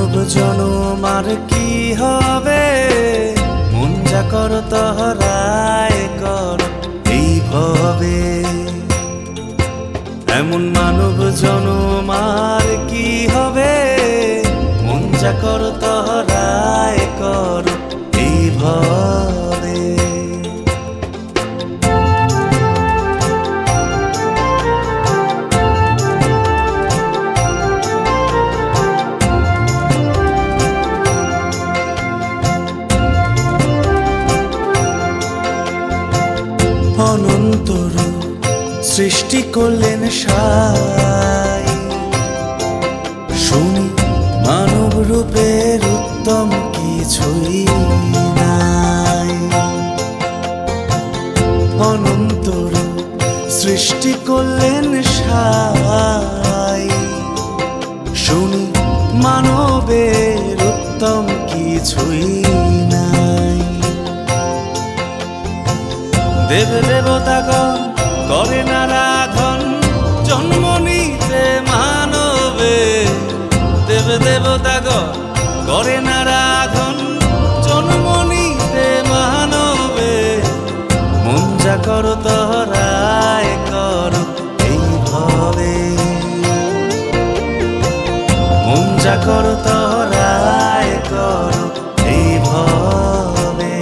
মানব জনম আর কি হবে, মন যা কর তহরায় কর এই ভবে। এমন মানব জনম আর কি হবে, মন যা কর তহরায় কর এই ভবে। অনন্তর সৃষ্টি করলেন সাই, শুনি মানব রূপের উত্তম কিছুই নাই। অনন্তর সৃষ্টি করলেন সাই, শুনি মানবের উত্তম কিছুই নাই। দেব দেবতাগণ করেন আরাধন, জন্ম নিতে মানবে। দেব দেবতাগণ করেন আরাধন, জন্ম নিতে মানবে। মন যা কর তহরায় কর এই ভবে, মন যা কর তহরায় কর এই ভবে।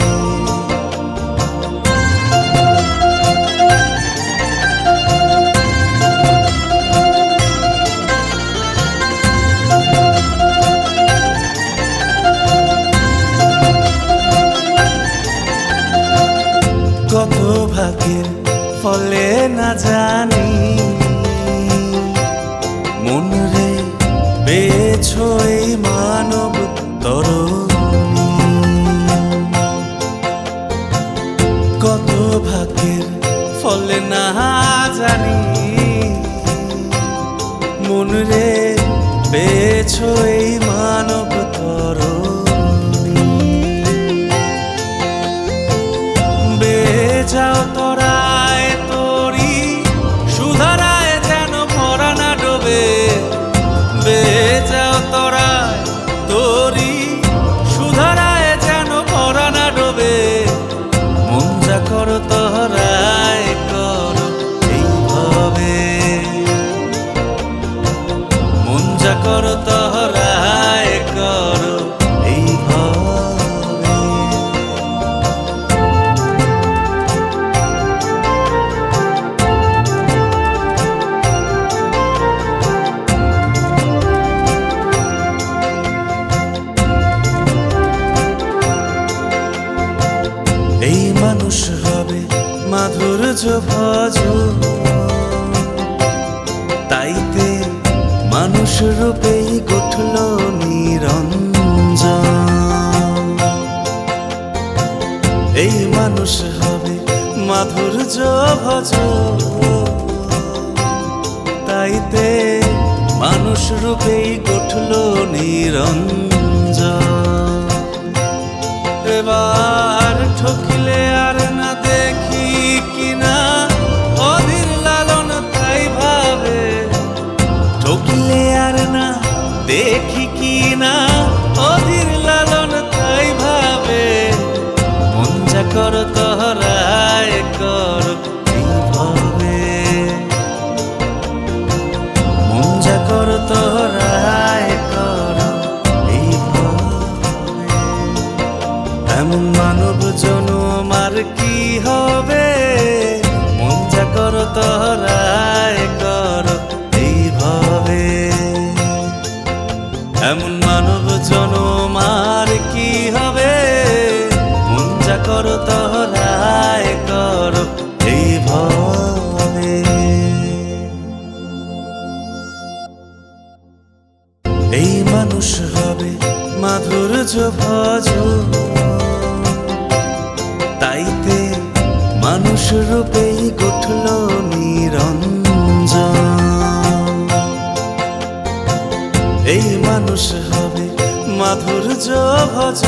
কত ভাগ্যের ফলে না জানি, মন রে পেয়েছো এই মানব তরণী। কত ভাগ্যের ফলে না জানি, মন রে পেয়েছো এই মানব তরণী। যাও তোরায় তোরি সুধারায় যেন পরা না ডোবে। বেজাও তোরায় তোরি সুধারায় যেন পরা না ডোবে। মন যা কর তহরায় কর এই ভবে, মন যা কর তহরায় কর এই ভবে। এই মানুষ হবে মাধুর্য ভজ, তাইতে মানুষ রূপেই গঠল নিরঞ্জন। এই মানুষ হবে মাধুর্য ভজ, তাইতে মানুষ রূপেই গঠল নিরঞ্জন। এবার ঠকিলে আর না দেখি কিনা অধীর লালন তাই ভাবে। ঠকিলে আর না দেখি কিনা অধীর লালন তাই ভাবে। মন যা কর তহরায় কর এই ভবে, মন যা কর তহরায় কর এই ভবে। এমন মানব জনম আর কি হবে, মন যা কর তহরায় কর এই ভবে। এমন মানব জনম আর কি হবে, মন যা কর তহরায় কর এই ভবে। এই মানুষ হবে মাধুর্য ভজ, তাইতে মানুষ রূপেই গঠল নিরঞ্জন। এই মানুষ হবে মাধুর্য ভজ,